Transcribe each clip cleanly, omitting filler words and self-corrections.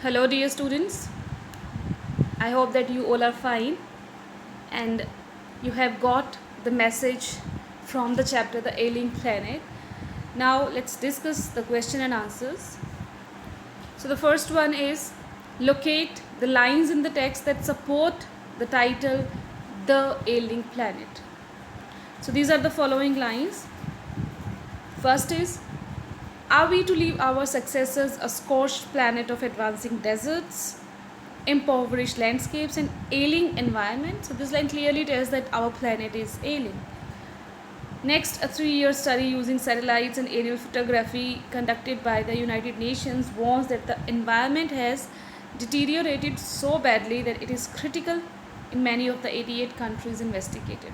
Hello, dear students. I hope that you all are fine and you have got the message from the chapter The Alien Planet. Now, let's discuss the question and answers. So, the first one is locate the lines in the text that support the title The Alien Planet. So, these are the following lines. First is, are we to leave our successors a scorched planet of advancing deserts, impoverished landscapes, and ailing environment? So this line clearly tells that our planet is ailing. Next, a 3-year study using satellites and aerial photography conducted by the United Nations warns that the environment has deteriorated so badly that it is critical in many of the 88 countries investigated.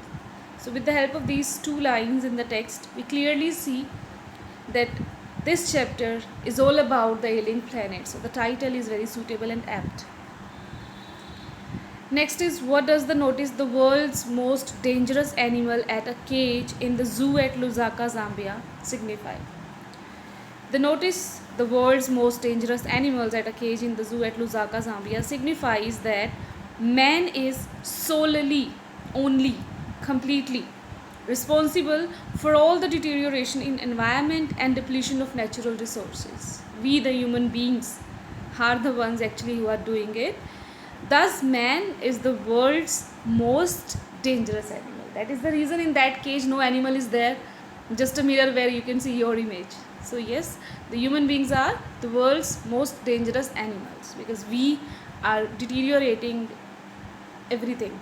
So with the help of these two lines in the text, we clearly see that this chapter is all about the alien planet. So the title is very suitable and apt. Next is, what does the notice the world's most dangerous animal at a cage in the zoo at Lusaka, Zambia signify? The notice the world's most dangerous animals at a cage in the zoo at Lusaka, Zambia signifies that man is solely, only, completely responsible for all the deterioration in environment and depletion of natural resources. We, the human beings, are the ones actually who are doing it. Thus, man is the world's most dangerous animal. That is the reason in that cage no animal is there, just a mirror where you can see your image. So yes, the human beings are the world's most dangerous animals because we are deteriorating everything.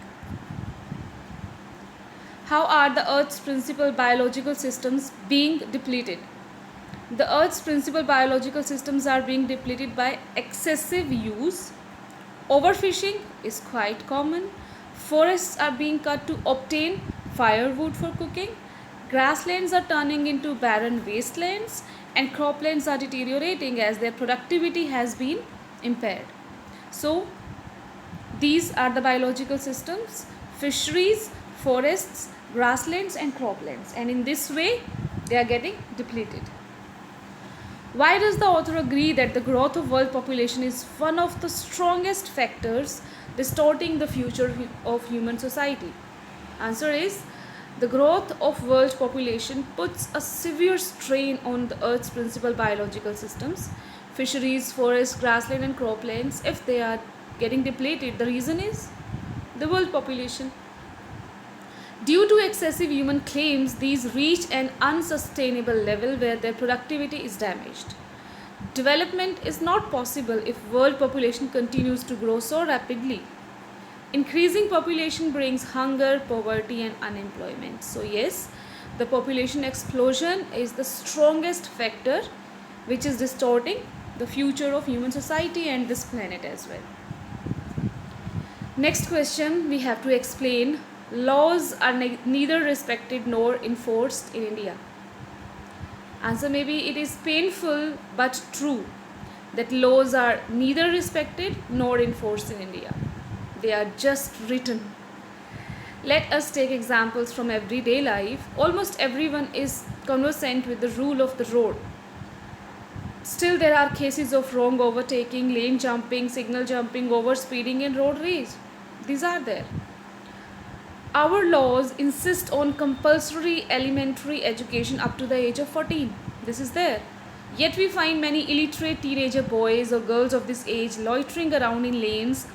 How are the Earth's principal biological systems being depleted? The Earth's principal biological systems are being depleted by excessive use. Overfishing is quite common. Forests are being cut to obtain firewood for cooking. Grasslands are turning into barren wastelands, and croplands are deteriorating as their productivity has been impaired. So, these are the biological systems: fisheries, forests, grasslands, and croplands. And in this way, they are getting depleted. Why does the author agree that the growth of world population is one of the strongest factors distorting the future of human society? Answer is, the growth of world population puts a severe strain on the Earth's principal biological systems, fisheries, forests, grassland, and croplands. If they are getting depleted, the reason is the world population. Due to excessive human claims, these reach an unsustainable level where their productivity is damaged. Development is not possible if world population continues to grow so rapidly. Increasing population brings hunger, poverty, and unemployment. So yes, the population explosion is the strongest factor which is distorting the future of human society and this planet as well. Next question, we have to explain laws are neither respected nor enforced in India. Answer may be, it is painful but true that laws are neither respected nor enforced in India. They are just written. Let us take examples from everyday life. Almost everyone is conversant with the rule of the road. Still, there are cases of wrong overtaking, lane jumping, signal jumping, overspeeding, and road rage. These are there. Our laws insist on compulsory elementary education up to the age of 14. This is there. Yet we find many illiterate teenager boys or girls of this age loitering around in lanes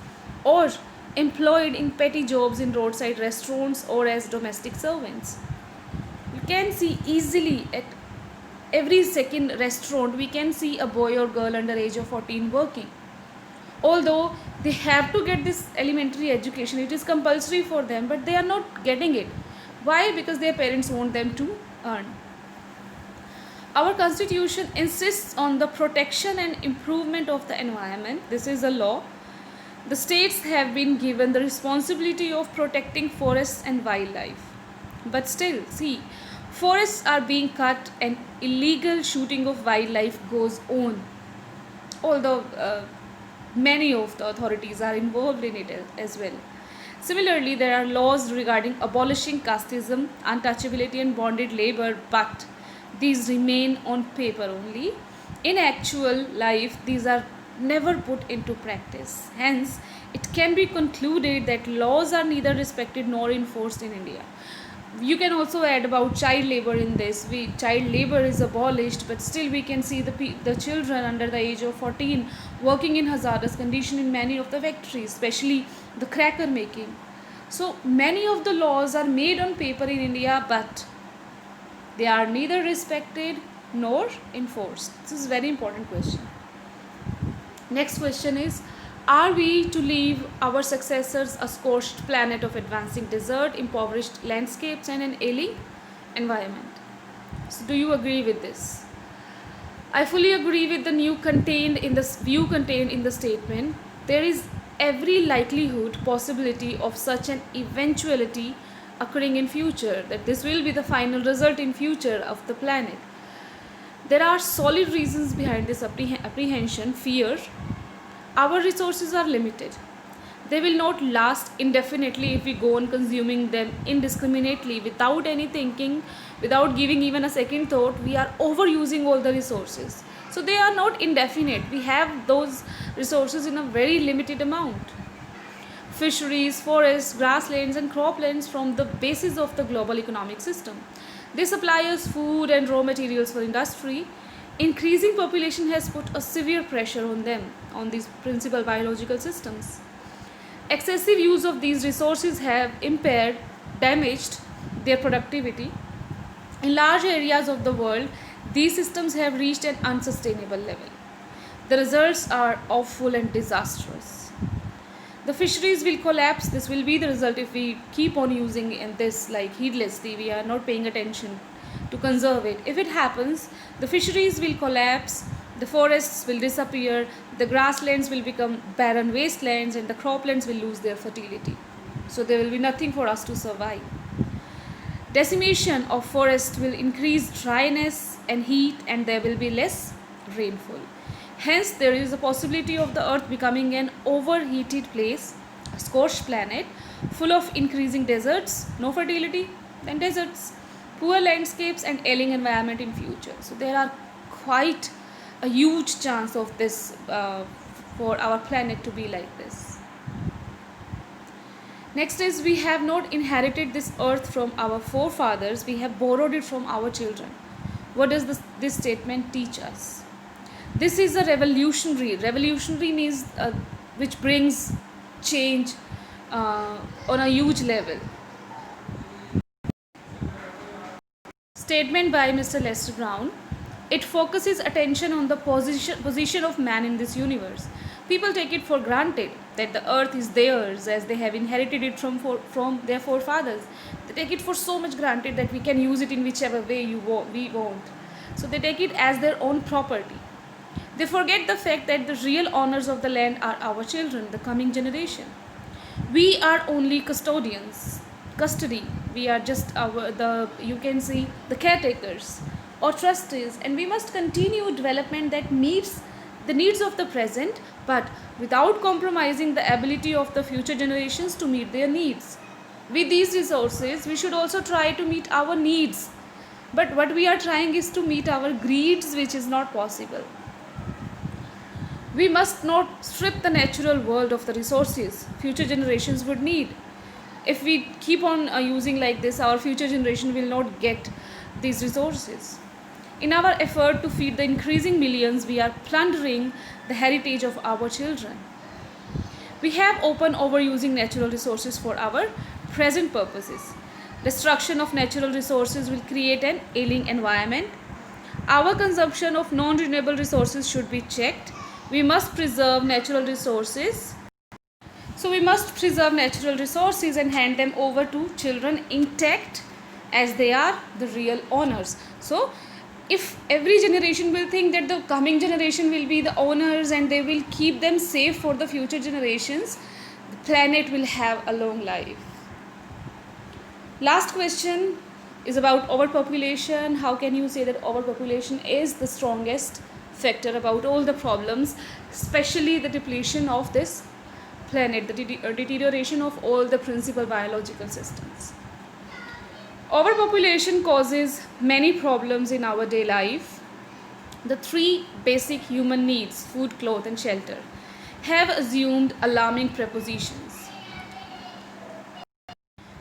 or employed in petty jobs in roadside restaurants or as domestic servants. You can see easily at every second restaurant we can see a boy or girl under age of 14 working. Although they have to get this elementary education, it is compulsory for them, but they are not getting it. Why? Because their parents want them to earn. Our constitution insists on the protection and improvement of the environment. This is a law. The states have been given the responsibility of protecting forests and wildlife. But still, see, forests are being cut and illegal shooting of wildlife goes on. Although many of the authorities are involved in it as well. Similarly, there are laws regarding abolishing casteism, untouchability, and bonded labor, but these remain on paper only. In actual life, these are never put into practice. Hence, it can be concluded that laws are neither respected nor enforced in India. You can also add about child labor in this. Child labor is abolished, but still we can see the children under the age of 14 working in hazardous condition in many of the factories, especially the cracker making. So many of the laws are made on paper in India, but they are neither respected nor enforced. This is a very important question. Next question is, are we to leave our successors a scorched planet of advancing desert, impoverished landscapes, and an ailing environment? So, do you agree with this? I fully agree with the view contained in the statement. There is every likelihood, possibility of such an eventuality occurring in future, that this will be the final result in future of the planet. There are solid reasons behind this apprehension, fear. Our resources are limited. They will not last indefinitely if we go on consuming them indiscriminately without any thinking, without giving even a second thought. We are overusing all the resources. So they are not indefinite. We have those resources in a very limited amount. Fisheries, forests, grasslands, and croplands form the basis of the global economic system. They supply us food and raw materials for industry. Increasing population has put a severe pressure on them, on these principal biological systems. Excessive use of these resources have impaired, damaged their productivity. In large areas of the world, these systems have reached an unsustainable level. The results are awful and disastrous. The fisheries will collapse. This will be the result if we keep on using this like heedlessly. We are not paying attention to conserve it. If it happens, the fisheries will collapse, the forests will disappear, the grasslands will become barren wastelands, and the croplands will lose their fertility. So there will be nothing for us to survive. Decimation of forests will increase dryness and heat, and there will be less rainfall. Hence, there is a possibility of the earth becoming an overheated place, a scorched planet, full of increasing deserts, no fertility, then deserts, poor landscapes, and ailing environment in future. So there are quite a huge chance of this for our planet to be like this. Next is, we have not inherited this earth from our forefathers, we have borrowed it from our children. What does this statement teach us? This is a revolutionary. Revolutionary means which brings change on a huge level. Statement by Mr. Lester Brown. It focuses attention on the position of man in this universe. People take it for granted that the earth is theirs, as they have inherited it from their forefathers. They take it for so much granted that we can use it in whichever way we want. So they take it as their own property. They forget the fact that the real owners of the land are our children, the coming generation. We are only custodians. Custody. We are just the caretakers or trustees, and we must continue development that meets the needs of the present, but without compromising the ability of the future generations to meet their needs. With these resources, we should also try to meet our needs. But what we are trying is to meet our greeds, which is not possible. We must not strip the natural world of the resources future generations would need. If we keep on using like this, our future generation will not get these resources. In our effort to feed the increasing millions, we are plundering the heritage of our children. We have open overusing natural resources for our present purposes. Destruction of natural resources will create an ailing environment. Our consumption of non-renewable resources should be checked. We must preserve natural resources. So we must preserve natural resources and hand them over to children intact, as they are the real owners. So if every generation will think that the coming generation will be the owners and they will keep them safe for the future generations, the planet will have a long life. Last question is about overpopulation. How can you say that overpopulation is the strongest factor about all the problems, especially the depletion of this planet, the deterioration of all the principal biological systems? Overpopulation causes many problems in our day life. the three basic human needs, food, cloth, and shelter, have assumed alarming prepositions.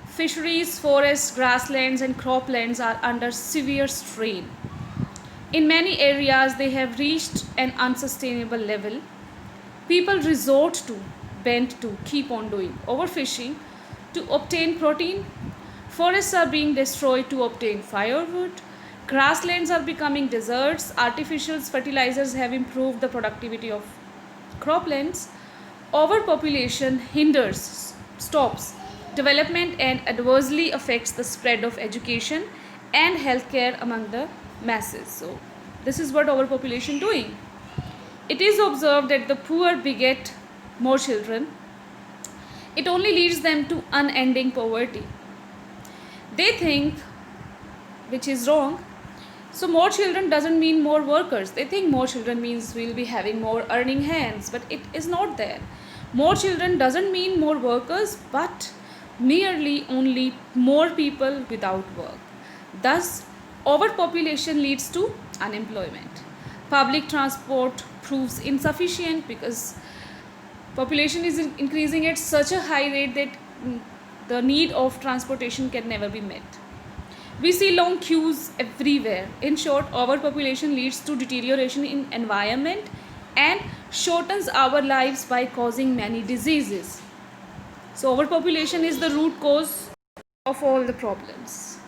Fisheries, forests, grasslands, and croplands are under severe strain. In many areas, they have reached an unsustainable level. People resort to, bent to, keep on doing overfishing to obtain protein. Forests are being destroyed to obtain firewood. Grasslands are becoming deserts. Artificial fertilizers have improved the productivity of croplands. Overpopulation hinders, stops development and adversely affects the spread of education and healthcare among the masses. So, this is what overpopulation doing. It is observed that the poor beget more children. It only leads them to unending poverty. They think, which is wrong, so more children doesn't mean more workers. They think more children means we'll be having more earning hands, but it is not there. More children doesn't mean more workers, but merely only more people without work. Thus, overpopulation leads to unemployment. Public transport proves insufficient because population is increasing at such a high rate that the need of transportation can never be met. We see long queues everywhere. In short, overpopulation leads to deterioration in environment and shortens our lives by causing many diseases. So overpopulation is the root cause of all the problems.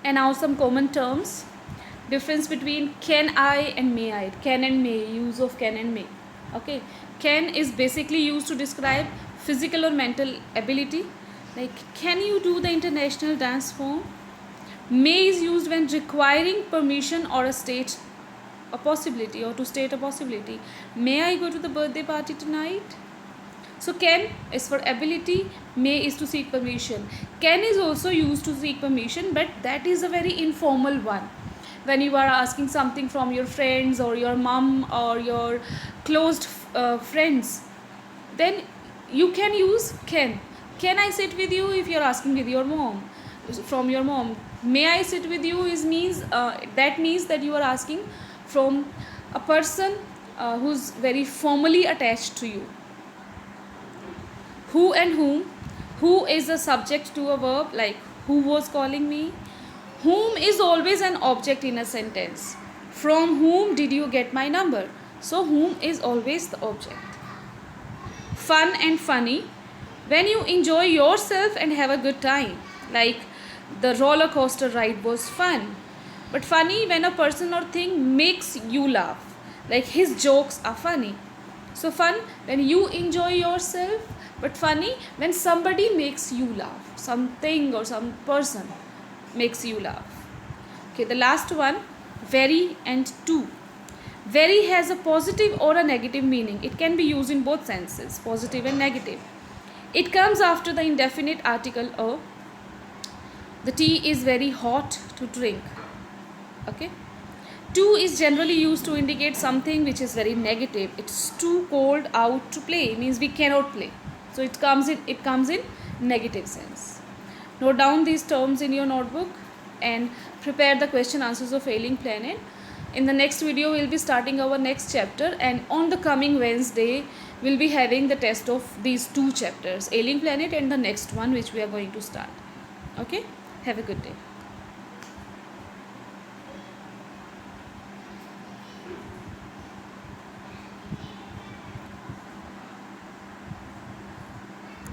And now some common terms. Difference between can I and may I. Can and may, use of can and may. Okay. Can is basically used to describe physical or mental ability. Like, can you do the international dance form? May is used when requiring permission or a state a possibility or to state a possibility. May I go to the birthday party tonight? So can is for ability, may is to seek permission. Can is also used to seek permission, but that is a very informal one. When you are asking something from your friends or your mom or your closed friends, then you can use can. Can I sit with you if you're asking with your mom, from your mom? May I sit with you is means that means that you are asking from a person who's very formally attached to you. Who and whom. Who is a subject to a verb, like who was calling me. Whom is always an object in a sentence. From whom did you get my number? So whom is always the object. Fun and funny. When you enjoy yourself and have a good time, like the roller coaster ride was fun. But funny when a person or thing makes you laugh, like his jokes are funny. So fun when you enjoy yourself, but funny when somebody makes you laugh, something or some person makes you laugh. Okay, the last one, very and to. Very has a positive or a negative meaning. It can be used in both senses, positive and negative. It comes after the indefinite article a. The tea is very hot to drink. Okay. Too is generally used to indicate something which is very negative. It's too cold out to play. It means we cannot play. So it comes in negative sense. Note down these terms in your notebook and prepare the question answers of Ailing Planet. In the next video, we'll be starting our next chapter, and on the coming Wednesday, we'll be having the test of these two chapters, Ailing Planet and the next one which we are going to start. Okay? Have a good day.